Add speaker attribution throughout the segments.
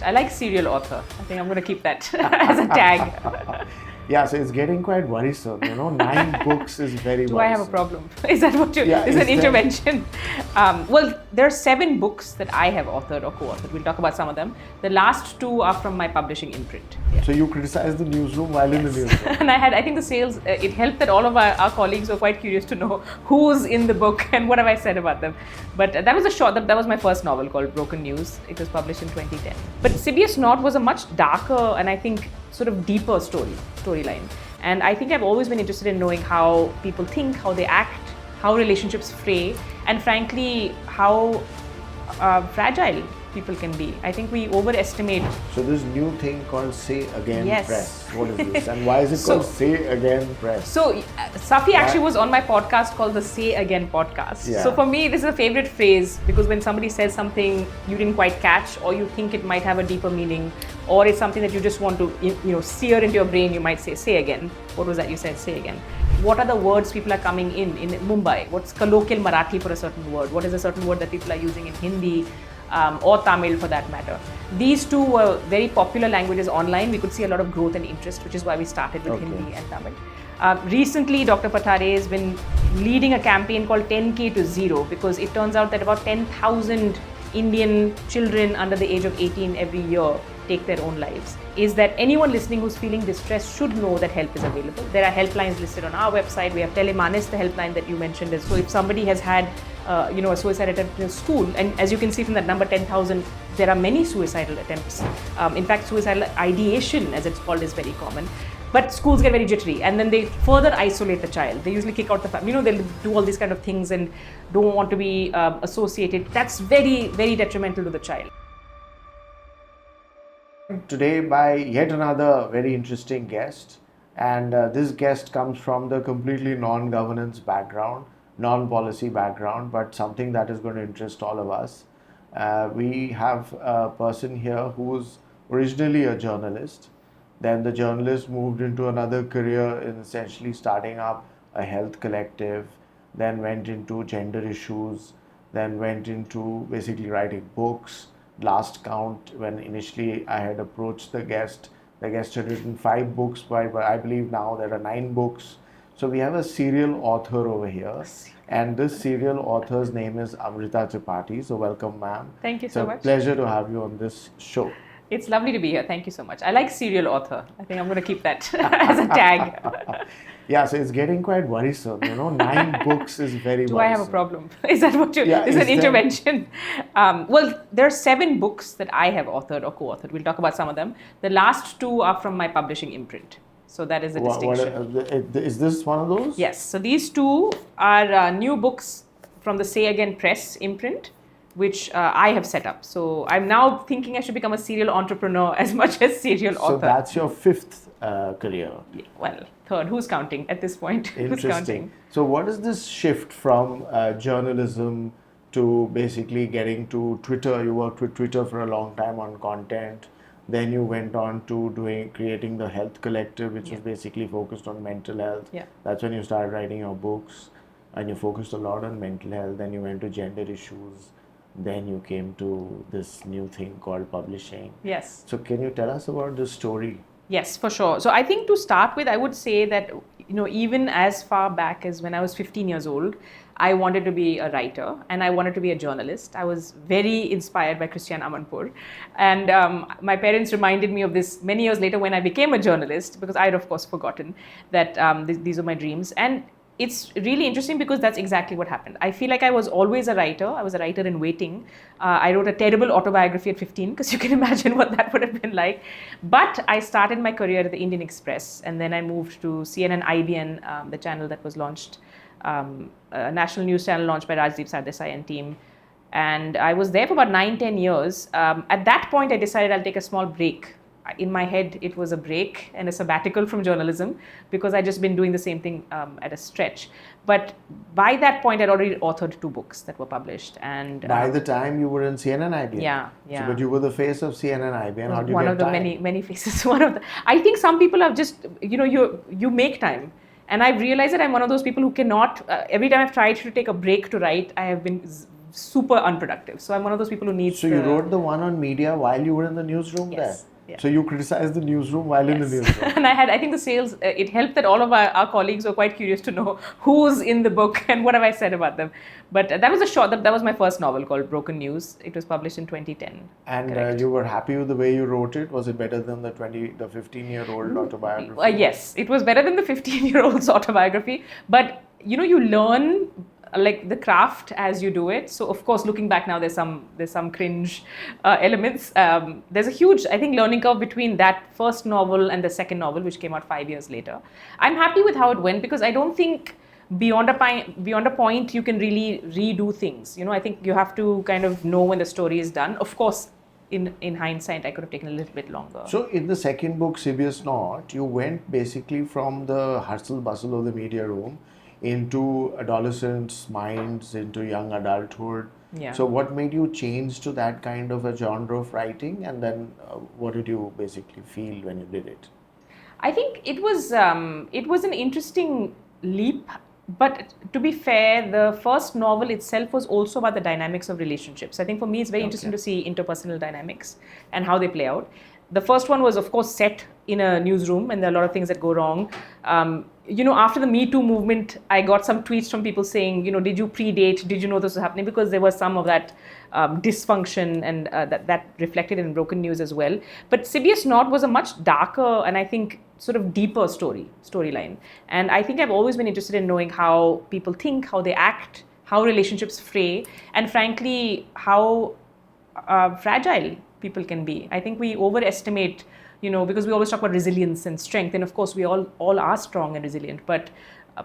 Speaker 1: I like serial author. I think I'm going to keep that as a tag.
Speaker 2: Yeah, so it's getting quite worrisome. 9 books is very worrisome.
Speaker 1: Do I have a problem? Is that what you?
Speaker 2: Yeah,
Speaker 1: is
Speaker 2: is
Speaker 1: an intervention? Well, there are 7 books that I have authored or co-authored. We'll talk about some of them. The last 2 are from my publishing imprint. Yeah.
Speaker 2: So you criticized the newsroom while in the newsroom.
Speaker 1: And I think the sales, it helped that all of our colleagues were quite curious to know who's in the book and what have I said about them. But that was that was my first novel called Broken News. It was published in 2010. But Sibius Not was a much darker and I think sort of deeper storyline. And I think I've always been interested in knowing how people think, how they act, how relationships fray, and frankly, how fragile people can be. I think we overestimate.
Speaker 2: So this new thing called Say Again
Speaker 1: Yes.
Speaker 2: Press. What is this? And why is it called Say Again Press?
Speaker 1: So Safi actually was on my podcast called the Say Again podcast.
Speaker 2: Yeah.
Speaker 1: So for me, this is a favorite phrase because when somebody says something you didn't quite catch, or you think it might have a deeper meaning, or it's something that you just want to sear into your brain, you might say again. What was that you said? Say again. What are the words people are coming in Mumbai? What's colloquial Marathi for a certain word? What is a certain word that people are using in Hindi? Or Tamil for that matter. These two were very popular languages online. We could see a lot of growth and interest, which is why we started with Hindi and Tamil. Recently, Dr. Pathare has been leading a campaign called 10K to Zero because it turns out that about 10,000 Indian children under the age of 18 every year take their own lives. Is that anyone listening who's feeling distressed should know that help is available. There are helplines listed on our website. We have Telemanis, the helpline that you mentioned. So if somebody has had a suicide attempt in school, and as you can see from that number 10,000, there are many suicidal attempts. In fact, suicidal ideation, as it's called, is very common. But schools get very jittery and then they further isolate the child. They usually kick out the family. They'll do all these kind of things and don't want to be associated. That's very, very detrimental to the child.
Speaker 2: Today by yet another very interesting guest, and this guest comes from the completely non-governance background, non-policy background, but something that is going to interest all of us. We have a person here who's originally a journalist. Then the journalist moved into another career in essentially starting up a health collective, then went into gender issues, then went into basically writing books. Last count, when initially I had approached the guest had written 5 books, but I believe now there are 9 books. So we have a serial author over here, and this serial author's name is Amrita Tripathi. So welcome, ma'am.
Speaker 1: Thank you so much.
Speaker 2: It's a pleasure to have you on this show.
Speaker 1: It's lovely to be here. Thank you so much. I like serial author. I think I'm going to keep that as a tag.
Speaker 2: Yeah, so it's getting quite worrisome. 9 books is very worrisome.
Speaker 1: Do I have a problem? Is that what you?
Speaker 2: Yeah,
Speaker 1: is an intervention? Well, there are 7 books that I have authored or co-authored. We'll talk about some of them. The last 2 are from my publishing imprint. So that is the distinction.
Speaker 2: Is this one of those?
Speaker 1: Yes. So these 2 are new books from the Say Again Press imprint, which I have set up. So I'm now thinking I should become a serial entrepreneur as much as serial author.
Speaker 2: So that's your 5th career.
Speaker 1: Yeah, well, 3rd. Who's counting at this point? Who's counting?
Speaker 2: So what is this shift from journalism to basically getting to Twitter? You worked with Twitter for a long time on content. Then you went on to creating the Health Collective, which was basically focused on mental health.
Speaker 1: Yeah.
Speaker 2: That's when you started writing your books, and you focused a lot on mental health. Then you went to gender issues. Then you came to this new thing called publishing.
Speaker 1: Yes.
Speaker 2: So can you tell us about the story?
Speaker 1: Yes, for sure. So I think to start with, I would say that, even as far back as when I was 15 years old, I wanted to be a writer and I wanted to be a journalist. I was very inspired by Christian Amanpour. And my parents reminded me of this many years later when I became a journalist, because I had, of course, forgotten that these are my dreams. And it's really interesting because that's exactly what happened. I feel like I was always a writer. I was a writer in waiting. I wrote a terrible autobiography at 15 because you can imagine what that would have been like. But I started my career at the Indian Express, and then I moved to CNN IBN, the channel that was launched, a national news channel launched by Rajdeep Sardesai and team. And I was there for about 9-10 years. At that point, I decided I'll take a small break. In my head, it was a break and a sabbatical from journalism because I'd just been doing the same thing at a stretch. But by that point, I'd already authored 2 books that were published. And
Speaker 2: by the time you were in CNN IBN?
Speaker 1: Yeah.
Speaker 2: So, but you were the face of CNN IBN. How do you
Speaker 1: one
Speaker 2: get
Speaker 1: of the
Speaker 2: time?
Speaker 1: many faces. I think some people have just, you make time. And I've realized that I'm one of those people who cannot, every time I've tried to take a break to write, I have been super unproductive. So I'm one of those people who needs.
Speaker 2: So you wrote the one on media while you were in the newsroom
Speaker 1: Yes.
Speaker 2: there?
Speaker 1: Yeah.
Speaker 2: So you criticized the newsroom while in the newsroom?
Speaker 1: And I think the sales, it helped that all of our colleagues were quite curious to know who's in the book and what have I said about them. But that was that was my first novel called Broken News. It was published in 2010.
Speaker 2: And you were happy with the way you wrote it? Was it better than the 15-year-old autobiography?
Speaker 1: Yes, it was better than the 15-year-old's autobiography. But you learn like the craft as you do it. So of course, looking back now, there's some cringe elements. There's a huge, I think, learning curve between that first novel and the second novel, which came out 5 years later. I'm happy with how it went because I don't think beyond a point you can really redo things. I think you have to kind of know when the story is done. Of course, in hindsight, I could have taken a little bit longer.
Speaker 2: So in the second book, Sibius Not, you went basically from the hustle bustle of the media room into adolescents' minds, into young adulthood.
Speaker 1: Yeah.
Speaker 2: So what made you change to that kind of a genre of writing, and then what did you basically feel when you did it?
Speaker 1: I think it was an interesting leap. But to be fair, the first novel itself was also about the dynamics of relationships. I think for me, it's very interesting to see interpersonal dynamics and how they play out. The first one was, of course, set in a newsroom, and there are a lot of things that go wrong. After the Me Too movement, I got some tweets from people saying, did you predate? Did you know this was happening? Because there was some of that dysfunction, and that reflected in Broken News as well. But Sibius Not was a much darker and I think sort of deeper storyline. And I think I've always been interested in knowing how people think, how they act, how relationships fray, and frankly, how fragile people can be. I think we overestimate, because we always talk about resilience and strength, and of course we all are strong and resilient, but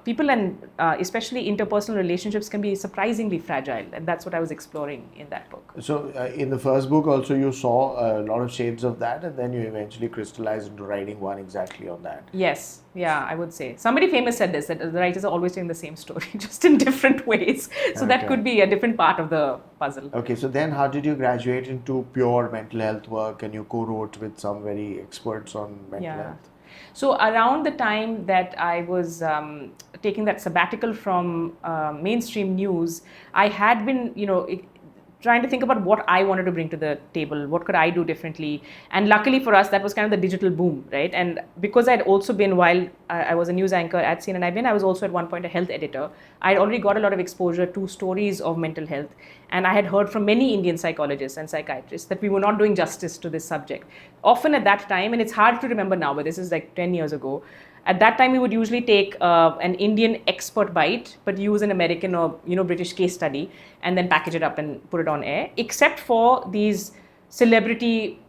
Speaker 1: people and especially interpersonal relationships can be surprisingly fragile, and that's what I was exploring in that book.
Speaker 2: So in the first book also you saw a lot of shades of that, and then you eventually crystallized into writing one exactly on that.
Speaker 1: Yes, yeah, I would say. Somebody famous said this, that the writers are always telling the same story, just in different ways. So that could be a different part of the puzzle.
Speaker 2: Okay, so then how did you graduate into pure mental health work, and you co-wrote with some very experts on mental health?
Speaker 1: So around the time that I was taking that sabbatical from mainstream news, I had been, trying to think about what I wanted to bring to the table, what could I do differently. And luckily for us, that was kind of the digital boom, right? And because I'd also been, while I was a news anchor at CNN, I was also at one point a health editor. I'd already got a lot of exposure to stories of mental health. And I had heard from many Indian psychologists and psychiatrists that we were not doing justice to this subject. Often at that time, and it's hard to remember now, but this is like 10 years ago, at that time, we would usually take an Indian expert bite, but use an American or British case study, and then package it up and put it on air. Except for these celebrity,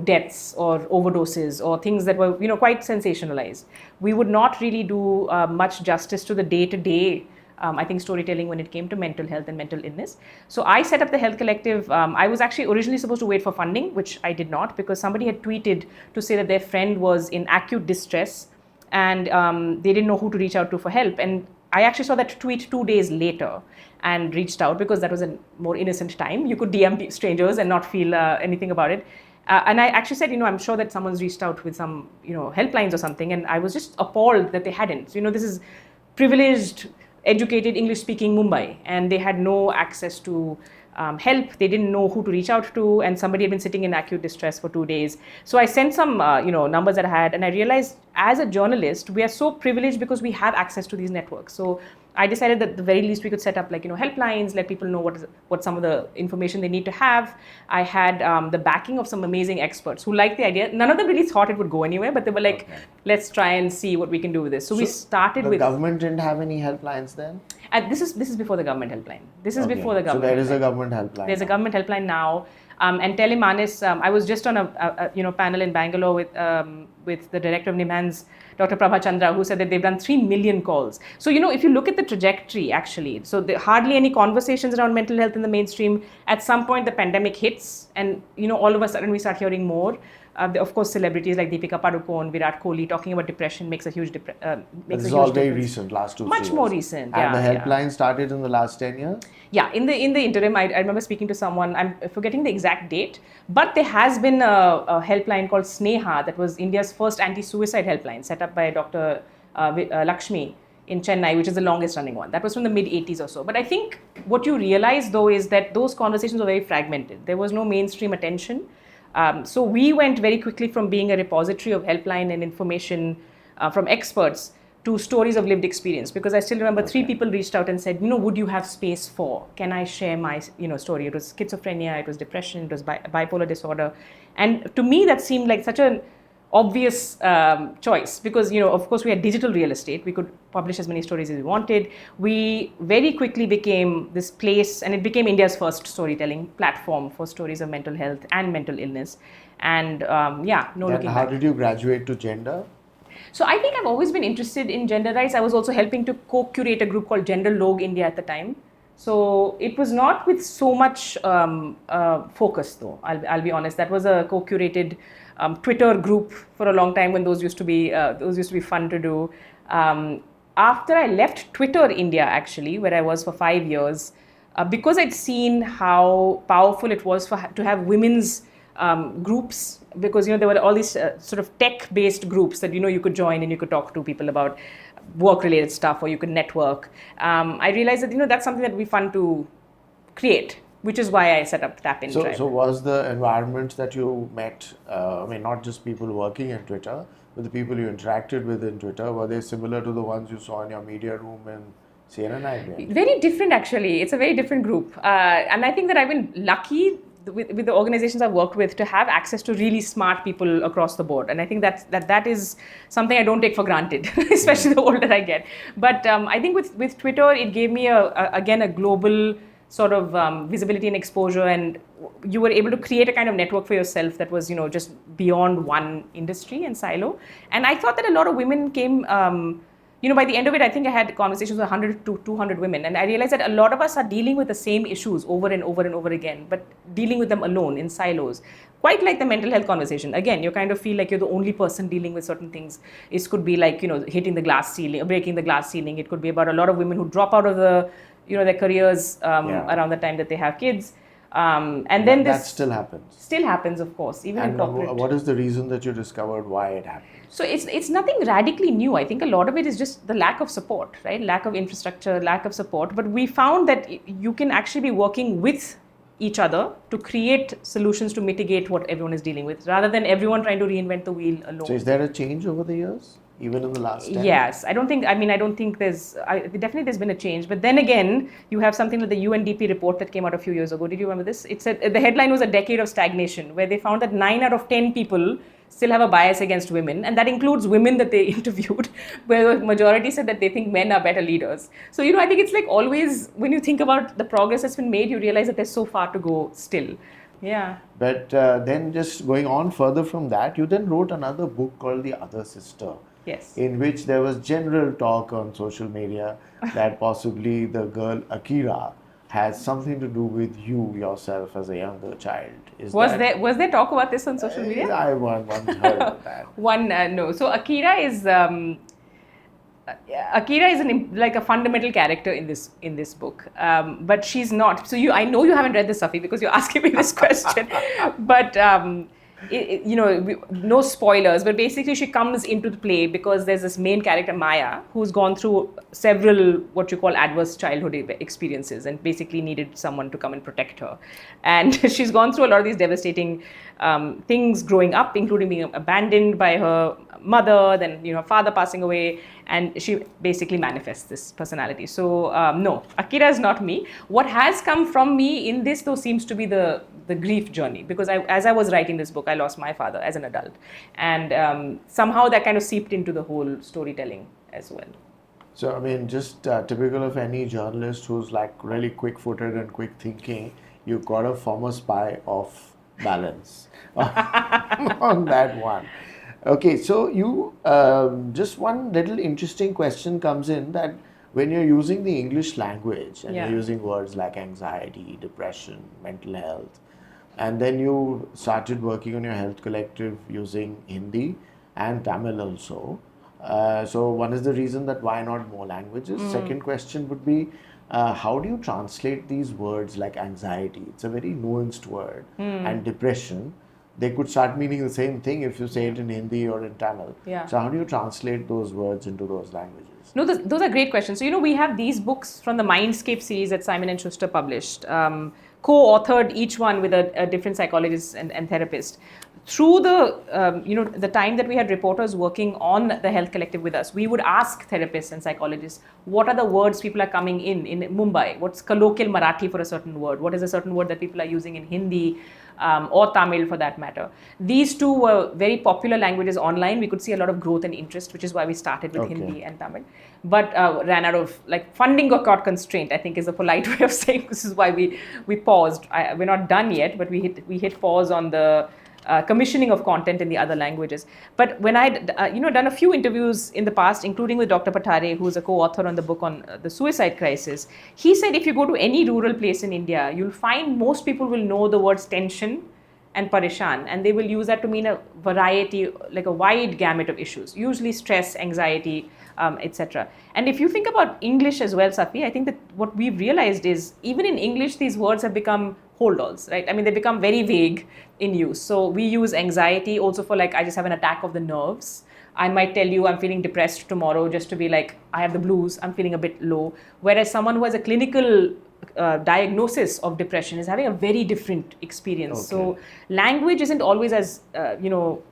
Speaker 1: deaths or overdoses or things that were, quite sensationalized, we would not really do much justice to the day-to-day. I think storytelling when it came to mental health and mental illness. So I set up the Health Collective. I was actually originally supposed to wait for funding, which I did not, because somebody had tweeted to say that their friend was in acute distress and they didn't know who to reach out to for help. And I actually saw that tweet 2 days later and reached out, because that was a more innocent time. You could DM strangers and not feel anything about it. And I actually said, I'm sure that someone's reached out with some, helplines or something. And I was just appalled that they hadn't. This is privileged, educated, English-speaking Mumbai, and they had no access to help. They didn't know who to reach out to, and somebody had been sitting in acute distress for 2 days. So I sent some, numbers that I had, and I realized as a journalist, we are so privileged because we have access to these networks. So I decided that at the very least we could set up helplines, let people know what some of the information they need to have. I had the backing of some amazing experts who liked the idea. None of them really thought it would go anywhere, but they were like, let's try and see what we can do with this. So we started with...
Speaker 2: The government didn't have any helplines then?
Speaker 1: This is before the government helpline. This is before the government.
Speaker 2: So there is a government helpline.
Speaker 1: There's a government helpline now. And Telemanis, I was just on a panel in Bangalore with the director of NIMHANS, Dr. Prabha Chandra, who said that they've done 3 million calls. So, if you look at the trajectory, actually, so there hardly any conversations around mental health in the mainstream. At some point, the pandemic hits, and, all of a sudden we start hearing more. Of course, celebrities like Deepika Padukone, Virat Kohli talking about depression makes a huge difference.
Speaker 2: This is all very recent, last 2 years.
Speaker 1: Much more recent,
Speaker 2: And the helpline started in the last 10 years?
Speaker 1: Yeah, in the interim, I remember speaking to someone, I'm forgetting the exact date, but there has been a helpline called Sneha that was India's first anti-suicide helpline, set up by Dr. Lakshmi in Chennai, which is the longest running one. That was from the mid 80s or so. But I think what you realize though is that those conversations were very fragmented. There was no mainstream attention. So we went very quickly from being a repository of helpline and information from experts to stories of lived experience, because I still remember 3 people reached out and said, would you have space for, can I share my, story? It was schizophrenia, it was depression, it was bipolar disorder. And to me, that seemed like such an obvious choice, because, of course, we had digital real estate. We could publish as many stories as we wanted. We very quickly became this place, and it became India's first storytelling platform for stories of mental health and mental illness. And looking back.
Speaker 2: How did you graduate to gender?
Speaker 1: So I think I've always been interested in gender rights. I was also helping to co-curate a group called Gender Log India at the time. So it was not with so much focus, though. I'll be honest. That was a co-curated Twitter group for a long time, when those used to be fun to do. After I left Twitter India, actually, where I was for 5 years, because I'd seen how powerful it was to have women's groups, because there were all these sort of tech-based groups that you could join and you could talk to people about work-related stuff, or you could network. I realized that that's something that would be fun to create, which is why I set up Tap In Tribe.
Speaker 2: So was the environment that you met, not just people working in Twitter, but the people you interacted with in Twitter, were they similar to the ones you saw in your media room in CNN?
Speaker 1: Very different, actually. It's a very different group. And I think that I've been lucky with the organizations I've worked with to have access to really smart people across the board. And I think that is something I don't take for granted, especially the older I get. But I think with Twitter, it gave me, again, a global sort of visibility and exposure, and you were able to create a kind of network for yourself that was, just beyond one industry and silo. And I thought that a lot of women came, by the end of it, I think I had conversations with 100 to 200 women, and I realized that a lot of us are dealing with the same issues over and over and over again, but dealing with them alone in silos. Quite like the mental health conversation. Again, you kind of feel like you're the only person dealing with certain things. It could be like, hitting the glass ceiling, or breaking the glass ceiling. It could be about a lot of women who drop out of their careers around the time that they have kids. And then
Speaker 2: that still happens.
Speaker 1: Still happens, of course, even in corporate.
Speaker 2: What is the reason that you discovered why it happened?
Speaker 1: So it's nothing radically new. I think a lot of it is just the lack of support, right? Lack of infrastructure, lack of support. But we found that you can actually be working with each other to create solutions to mitigate what everyone is dealing with, rather than everyone trying to reinvent the wheel alone.
Speaker 2: So is there a change over the years? Even in the last 10?
Speaker 1: Yes, I don't think there's been a change. But then again, you have something like the UNDP report that came out a few years ago. Did you remember this? It said the headline was a decade of stagnation, where they found that 9 out of 10 people still have a bias against women, and that includes women that they interviewed, where the majority said that they think men are better leaders. So, I think it's like always, when you think about the progress that's been made, you realize that there's so far to go still. Yeah.
Speaker 2: But then just going on further from that, you then wrote another book called The Other Sister.
Speaker 1: Yes.
Speaker 2: In which there was general talk on social media that possibly the girl Akira has something to do with you yourself as a younger child. Was
Speaker 1: there talk about this on social media?
Speaker 2: I once heard of that.
Speaker 1: No. So Akira is like a fundamental character in this book, but she's not. So I know you haven't read this, Safi, because you're asking me this question, but. No spoilers, but basically she comes into the play because there's this main character, Maya, who's gone through several what you call adverse childhood experiences and basically needed someone to come and protect her. And she's gone through a lot of these devastating things growing up, including being abandoned by her mother, then her father passing away, and she basically manifests this personality. So no, Akira is not me. What has come from me in this, though, seems to be the grief journey, because as I was writing this book, I lost my father as an adult, and somehow that kind of seeped into the whole storytelling as well.
Speaker 2: So just typical of any journalist who's like really quick-footed and quick thinking, you've got a former spy off balance on that one. Okay, so you just one little interesting question comes in, that when you're using the English language and you're using words like anxiety, depression, mental health, and then you started working on your health collective using Hindi and Tamil also. So one is the reason that why not more languages. Second question would be, how do you translate these words like anxiety? It's a very nuanced word. And depression, they could start meaning the same thing if you say it in Hindi or in Tamil.
Speaker 1: Yeah.
Speaker 2: So how do you translate those words into those languages?
Speaker 1: No, those are great questions. So, we have these books from the Mindscape series that Simon & Schuster published, co-authored each one with a different psychologist and therapist. Through the time that we had reporters working on the Health Collective with us, we would ask therapists and psychologists, what are the words people are coming in Mumbai? What's colloquial Marathi for a certain word? What is a certain word that people are using in Hindi or Tamil for that matter? These two were very popular languages online. We could see a lot of growth and interest, which is why we started with Hindi and Tamil. But ran out of, funding got constrained, I think is a polite way of saying. This is why we paused. We're not done yet, but we hit pause on the commissioning of content in the other languages. But when I'd done a few interviews in the past, including with Dr. Pathare, who's a co-author on the book on the suicide crisis, he said if you go to any rural place in India, you'll find most people will know the words tension and pareshan, and they will use that to mean a variety, like a wide gamut of issues, usually stress, anxiety, etc. And if you think about English as well, Safi, I think that what we've realized is even in English, these words have become hold-alls, right? I mean, they become very vague in use. So we use anxiety also for I just have an attack of the nerves. I might tell you I'm feeling depressed tomorrow just to be like, I have the blues, I'm feeling a bit low. Whereas someone who has a clinical diagnosis of depression is having a very different experience. Okay. So language isn't always as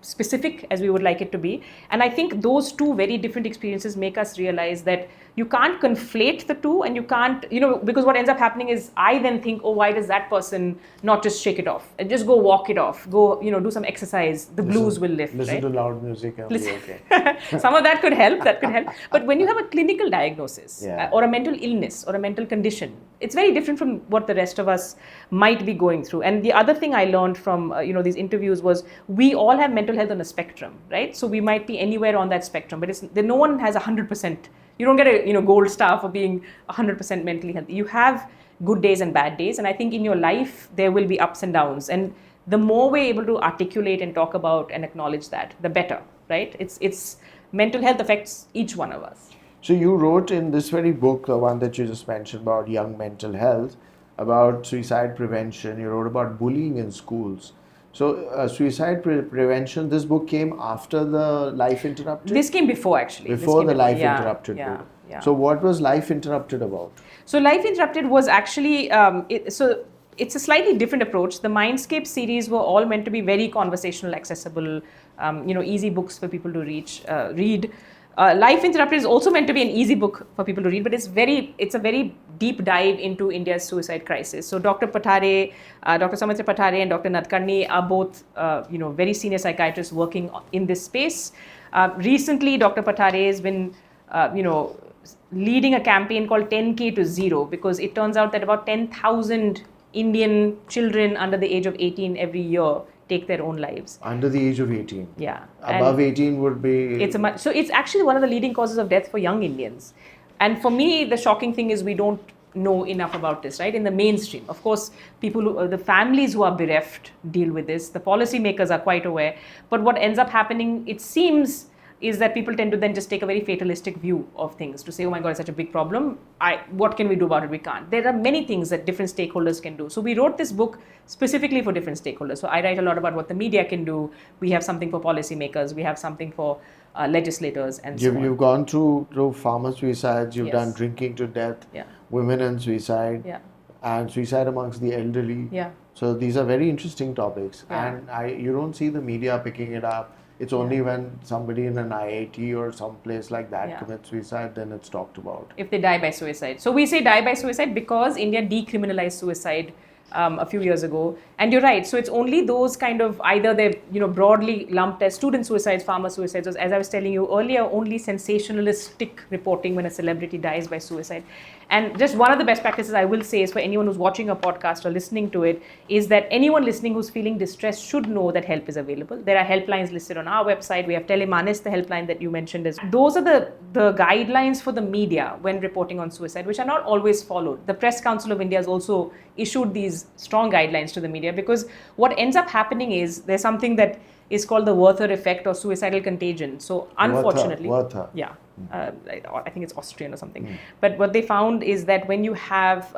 Speaker 1: specific as we would like it to be. And I think those two very different experiences make us realize that you can't conflate the two, and you can't, because what ends up happening is I then think, oh, why does that person not just shake it off and just go walk it off, go, do some exercise, the blues will lift.
Speaker 2: Listen
Speaker 1: right?
Speaker 2: to loud music and be okay.
Speaker 1: Some of that could help, But when you have a clinical diagnosis or a mental illness or a mental condition, it's very different from what the rest of us might be going through. And the other thing I learned from, these interviews was we all have mental health on a spectrum, right? So we might be anywhere on that spectrum, but no one has 100%. You don't get a gold star for being 100% mentally healthy. You have good days and bad days. And I think in your life, there will be ups and downs. And the more we're able to articulate and talk about and acknowledge that, the better, right? It's mental health affects each one of us.
Speaker 2: So you wrote in this very book, the one that you just mentioned about young mental health, about suicide prevention. You wrote about bullying in schools. So suicide prevention, this book came after the Life Interrupted?
Speaker 1: This came before, actually.
Speaker 2: Before the Life Interrupted book.
Speaker 1: Yeah.
Speaker 2: So what was Life Interrupted about?
Speaker 1: So Life Interrupted was actually, it's a slightly different approach. The Mindscape series were all meant to be very conversational, accessible, easy books for people to read. Life Interrupted is also meant to be an easy book for people to read, but it's a very deep dive into India's suicide crisis. So Dr. Pathare, Dr. Amrita Tripathi Author and Dr. Nadkarni are both, very senior psychiatrists working in this space. Recently, Dr. Pathare has been, leading a campaign called 10K to Zero, because it turns out that about 10,000 Indian children under the age of 18 every year take their own lives.
Speaker 2: Under the age of 18?
Speaker 1: Yeah.
Speaker 2: Above 18 would be...
Speaker 1: So it's actually one of the leading causes of death for young Indians. And for me, the shocking thing is we don't know enough about this, right? In the mainstream. Of course, the families who are bereft deal with this. The policymakers are quite aware. But what ends up happening, it seems, is that people tend to then just take a very fatalistic view of things, to say, oh my God, it's such a big problem. What can we do about it? We can't. There are many things that different stakeholders can do. So we wrote this book specifically for different stakeholders. So I write a lot about what the media can do. We have something for policymakers. We have something for legislators and so on.
Speaker 2: You've gone through farmer suicides. You've done drinking to death, women and suicide, and suicide amongst the elderly.
Speaker 1: Yeah.
Speaker 2: So these are very interesting topics. And you don't see the media picking it up. It's only when somebody in an IIT or some place like that commits suicide, then it's talked about.
Speaker 1: If they die by suicide. So we say die by suicide because India decriminalized suicide a few years ago. And you're right. So it's only those kind of, either they're broadly lumped as student suicides, farmer suicides, as I was telling you earlier, only sensationalistic reporting when a celebrity dies by suicide. And just one of the best practices I will say is for anyone who's watching a podcast or listening to it, is that anyone listening who's feeling distressed should know that help is available. There are helplines listed on our website. We have Telemanis, the helpline that you mentioned. Those are the guidelines for the media when reporting on suicide, which are not always followed. The Press Council of India has also issued these strong guidelines to the media, because what ends up happening is there's something that is called the Werther effect or suicidal contagion. So unfortunately,
Speaker 2: Werther.
Speaker 1: Yeah, I think it's Austrian or something. But what they found is that when you have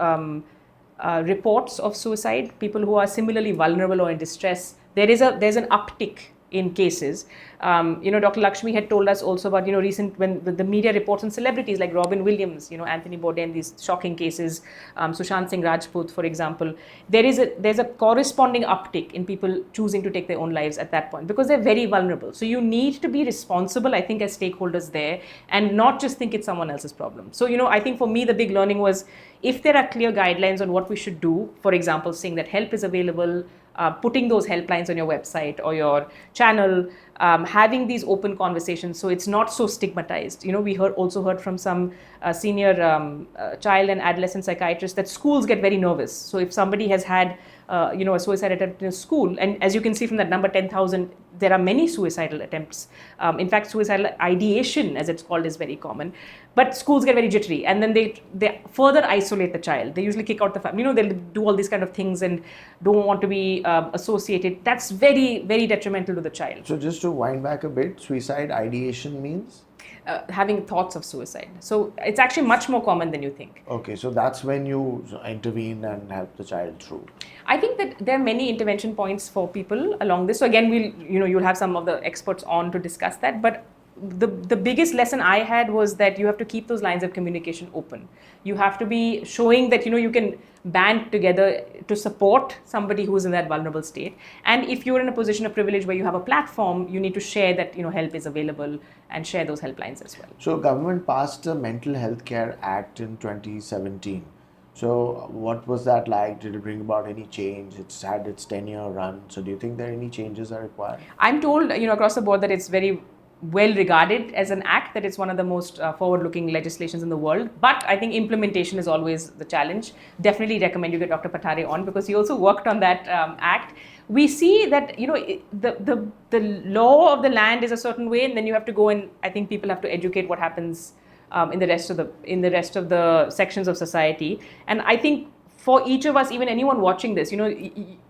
Speaker 1: reports of suicide, people who are similarly vulnerable or in distress, there's an uptick in cases. Dr. Lakshmi had told us also about, recent when the media reports on celebrities like Robin Williams, Anthony Bourdain, these shocking cases, Sushant Singh Rajput, for example. There's a corresponding uptick in people choosing to take their own lives at that point because they're very vulnerable. So you need to be responsible, I think, as stakeholders there and not just think it's someone else's problem. So, I think for me, the big learning was if there are clear guidelines on what we should do, for example, saying that help is available, putting those helplines on your website or your channel, having these open conversations so it's not so stigmatized. We also heard from some senior child and adolescent psychiatrists that schools get very nervous. So if somebody has had a suicide attempt in a school, and as you can see from that number 10,000, there are many suicidal attempts. In fact, suicidal ideation, as it's called, is very common. But schools get very jittery, and then they further isolate the child. They usually kick out the family. They'll do all these kind of things and don't want to be associated. That's very, very detrimental to the child.
Speaker 2: So just to wind back a bit, suicide ideation means?
Speaker 1: Having thoughts of suicide. So it's actually much more common than you think.
Speaker 2: Okay, so that's when you intervene and help the child through.
Speaker 1: I think that there are many intervention points for people along this. So again, you'll have some of the experts on to discuss that. But the biggest lesson I had was that you have to keep those lines of communication open. You have to be showing that you can band together to support somebody who is in that vulnerable state. And if you're in a position of privilege where you have a platform, you need to share that help is available and share those helplines as well.
Speaker 2: So government passed a Mental Health Care Act in 2017. So what was that like? Did it bring about any change? It's had its 10-year run. So do you think there are any changes are required?
Speaker 1: I'm told across the board that it's very well regarded as an act, that it's one of the most forward-looking legislations in the world. But I think implementation is always the challenge. Definitely recommend you get Dr. Pathare on because he also worked on that act. We see that the law of the land is a certain way, and then you have to go and I think people have to educate what happens in the rest of the sections of society. And I think for each of us, even anyone watching this,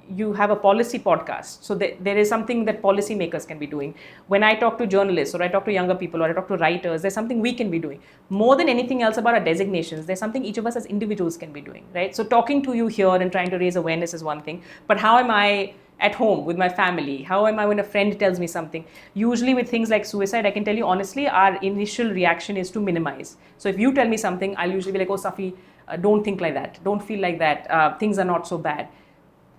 Speaker 1: you have a policy podcast. So there is something that policymakers can be doing. When I talk to journalists or I talk to younger people or I talk to writers, there's something we can be doing. More than anything else about our designations, there's something each of us as individuals can be doing, right? So talking to you here and trying to raise awareness is one thing. But how am I at home with my family? How am I when a friend tells me something? Usually with things like suicide, I can tell you honestly, our initial reaction is to minimize. So if you tell me something, I'll usually be like, oh, Safi, don't think like that. Don't feel like that. Things are not so bad.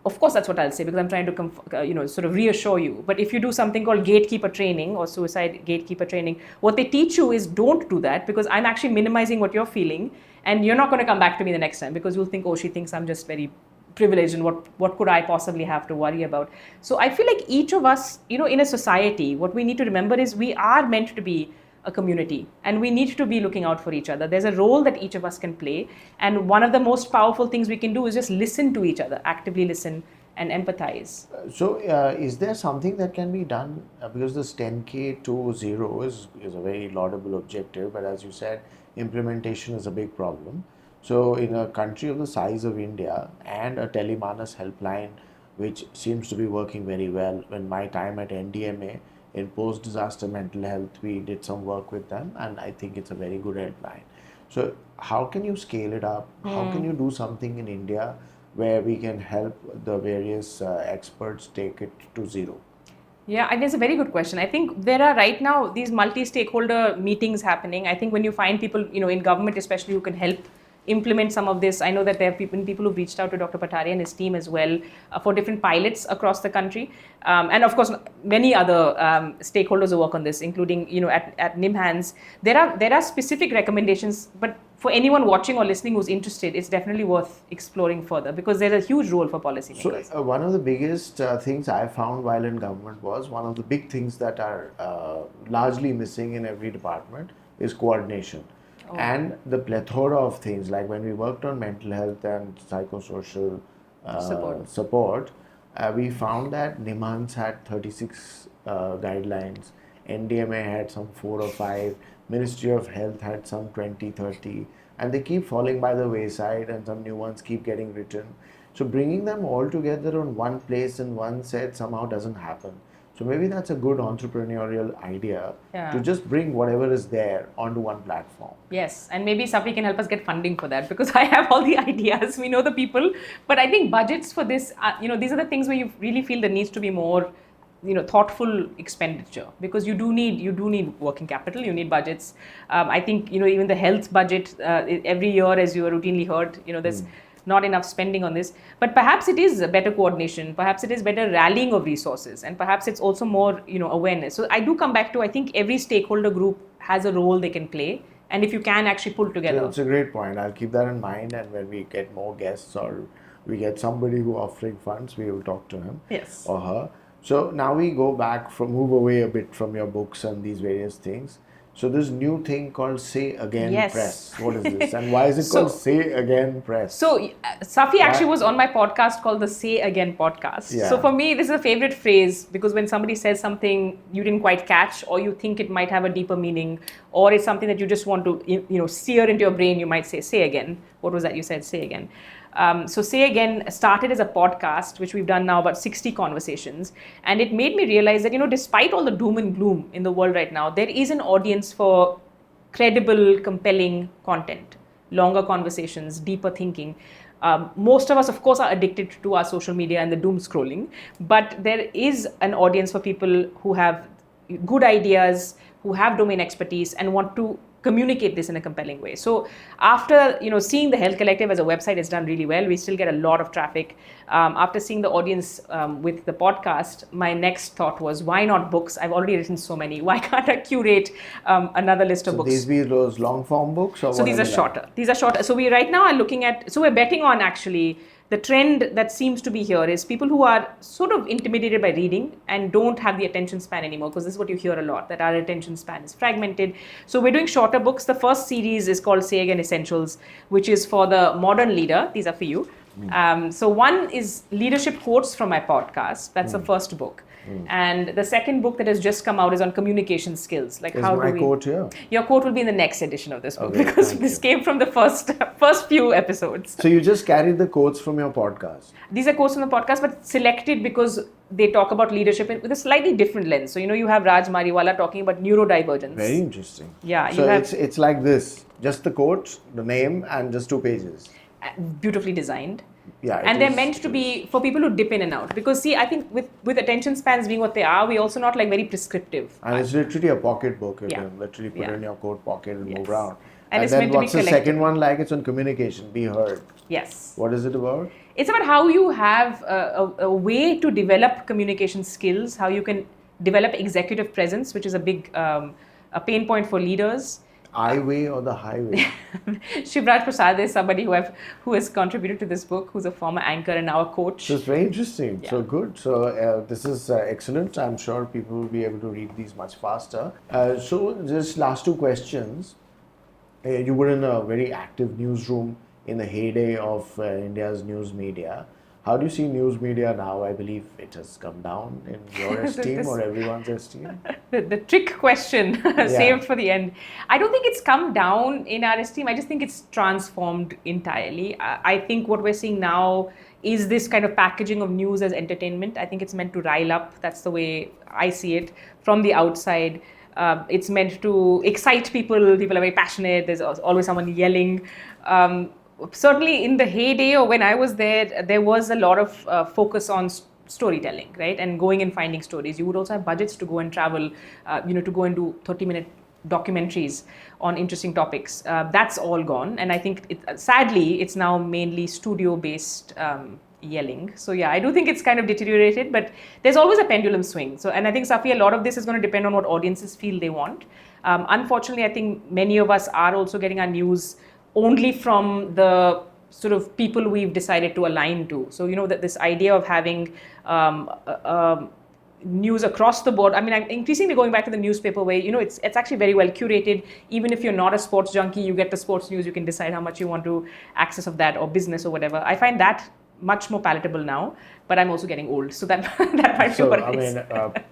Speaker 1: Of course, that's what I'll say because I'm trying to sort of reassure you. But if you do something called gatekeeper training or suicide gatekeeper training, what they teach you is don't do that because I'm actually minimizing what you're feeling and you're not going to come back to me the next time because you'll think, oh, she thinks I'm just very privileged and what could I possibly have to worry about? So I feel like each of us, in a society, what we need to remember is we are meant to be a community and we need to be looking out for each other. There's a role that each of us can play, and one of the most powerful things we can do is just listen to each other, actively listen and empathize.
Speaker 2: So is there something that can be done because this 10K to 0 is a very laudable objective, but as you said, implementation is a big problem. So in a country of the size of India and a Telemanas helpline which seems to be working very well, in my time at NDMA in post-disaster mental health, we did some work with them and I think it's a very good helpline. So how can you scale it up? How can you do something in India where we can help the various experts take it to 0?
Speaker 1: Yeah, and that's a very good question. I think there are right now these multi-stakeholder meetings happening. I think when you find people, in government especially, who can help implement some of this. I know that there are people who've reached out to Dr. Pathare and his team as well for different pilots across the country. And of course, many other stakeholders who work on this, including, at NIMHANS. There are specific recommendations, but for anyone watching or listening who's interested, it's definitely worth exploring further because there's a huge role for policymakers.
Speaker 2: So one of the biggest things I found while in government was one of the big things that are largely missing in every department is coordination. Oh. And the plethora of things, like when we worked on mental health and psychosocial support, we found that NIMHANS had 36 guidelines, NDMA had some 4 or 5, Ministry of Health had some 20, 30, and they keep falling by the wayside and some new ones keep getting written. So bringing them all together on one place in one set somehow doesn't happen. So maybe that's a good entrepreneurial idea to just bring whatever is there onto one platform.
Speaker 1: Yes, and maybe somebody can help us get funding for that because I have all the ideas, we know the people, but I think budgets for this, these are the things where you really feel there needs to be more thoughtful expenditure, because you do need working capital, you need budgets. I think even the health budget every year, as you routinely heard, there's not enough spending on this. But perhaps it is a better coordination, perhaps it is better rallying of resources, and perhaps it's also more awareness. So I do come back to, I think every stakeholder group has a role they can play, and if you can actually pull together.
Speaker 2: It's a great point. I'll keep that in mind, and when we get more guests or we get somebody who offering funds, we will talk to him or her. So now we move away a bit from your books and these various things. So this new thing called Say Again Press. What is this? And why is it called Say Again Press?
Speaker 1: So Safi actually was on my podcast called the Say Again podcast.
Speaker 2: Yeah.
Speaker 1: So for me, this is a favorite phrase, because when somebody says something you didn't quite catch, or you think it might have a deeper meaning, or it's something that you just want to sear into your brain, you might say again. What was that you said? Say again. So Say Again started as a podcast, which we've done now about 60 conversations. And it made me realize that, despite all the doom and gloom in the world right now, there is an audience for credible, compelling content, longer conversations, deeper thinking. Most of us, of course, are addicted to our social media and the doom scrolling. But there is an audience for people who have good ideas, who have domain expertise, and want to communicate this in a compelling way. So after seeing the Health Collective as a website, it's done really well. We still get a lot of traffic. After seeing the audience with the podcast, my next thought was, why not books? I've already written so many. Why can't I curate another list of books?
Speaker 2: These be those long form books, or
Speaker 1: so these are shorter. These are shorter. So we right now are looking at. So we're betting on actually. The trend that seems to be here is people who are sort of intimidated by reading and don't have the attention span anymore, because this is what you hear a lot, that our attention span is fragmented. So we're doing shorter books. The first series is called Say Again Essentials, which is for the modern leader. These are for you. So one is leadership quotes from my podcast. That's the first book. And the second book that has just come out is on communication skills. Like, how do we...
Speaker 2: quote here?
Speaker 1: Your quote will be in the next edition of this book, because this came from the first few episodes.
Speaker 2: So you just carried the quotes from your podcast?
Speaker 1: These are quotes from the podcast, but selected because they talk about leadership with a slightly different lens. So, you have Raj Mariwala talking about neurodivergence.
Speaker 2: Very interesting.
Speaker 1: Yeah.
Speaker 2: So it's like this, just the quote, the name, and just 2 pages.
Speaker 1: Beautifully designed.
Speaker 2: Yeah,
Speaker 1: and they're meant to be for people who dip in and out, because see, I think with attention spans being what they are, we're also not like very prescriptive.
Speaker 2: And it's literally a pocket book. You can literally put it in your coat pocket and move around.
Speaker 1: And it's
Speaker 2: then
Speaker 1: meant to be
Speaker 2: what's the second one like? It's on communication, be heard.
Speaker 1: Yes.
Speaker 2: What is it about?
Speaker 1: It's about how you have a way to develop communication skills, how you can develop executive presence, which is a big a pain point for leaders.
Speaker 2: I-way or the highway?
Speaker 1: Shivraj Prasad is somebody who has contributed to this book, who's a former anchor and now a coach.
Speaker 2: So it's very interesting. Yeah. So good. So this is excellent. I'm sure people will be able to read these much faster. So just last 2 questions. You were in a very active newsroom in the heyday of India's news media. How do you see news media now? I believe it has come down in your esteem or everyone's esteem.
Speaker 1: The trick question saved for the end. I don't think it's come down in our esteem. I just think it's transformed entirely. I think what we're seeing now is this kind of packaging of news as entertainment. I think it's meant to rile up. That's the way I see it from the outside. It's meant to excite people. People are very passionate. There's always someone yelling. Certainly in the heyday, or when I was there was a lot of focus on storytelling, right? And going and finding stories. You would also have budgets to go and travel, to go and do 30-minute documentaries on interesting topics. That's all gone. And I think, sadly, it's now mainly studio-based yelling. So yeah, I do think it's kind of deteriorated, but there's always a pendulum swing. So, and I think, Safi, a lot of this is going to depend on what audiences feel they want. Unfortunately, I think many of us are also getting our news only from the sort of people we've decided to align to. So, that this idea of having news across the board. I mean, I'm increasingly going back to the newspaper way. It's actually very well curated. Even if you're not a sports junkie, you get the sports news. You can decide how much you want to access of that, or business or whatever. I find that much more palatable now, but I'm also getting old. So that might be what it is.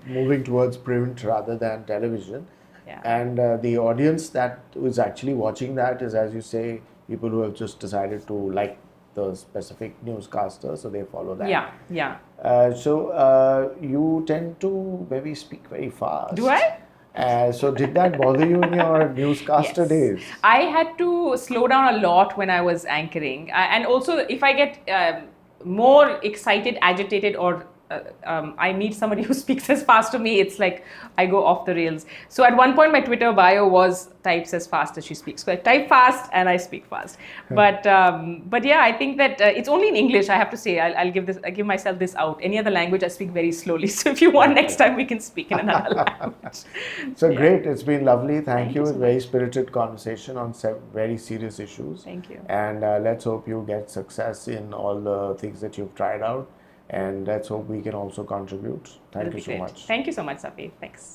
Speaker 2: Moving towards print rather than television.
Speaker 1: Yeah.
Speaker 2: And the audience that is actually watching that is, as you say, people who have just decided to like the specific newscaster, so they follow that.
Speaker 1: Yeah.
Speaker 2: So you tend to maybe speak very fast.
Speaker 1: Do I?
Speaker 2: So did that bother you in your newscaster days?
Speaker 1: I had to slow down a lot when I was anchoring. And also, if I get more excited, agitated, or I meet somebody who speaks as fast to me, it's like I go off the rails. So at one point, my Twitter bio was types as fast as she speaks. So I type fast and I speak fast. But yeah, I think that it's only in English. I have to say, I give myself this out. Any other language, I speak very slowly. So if you want, next time we can speak in another language.
Speaker 2: So great. It's been lovely. Thank you.
Speaker 1: So
Speaker 2: Very spirited conversation on very serious issues.
Speaker 1: Thank you.
Speaker 2: And let's hope you get success in all the things that you've tried out. And let's hope we can also contribute. Thank you so much.
Speaker 1: Thank you so much, Safi. Thanks.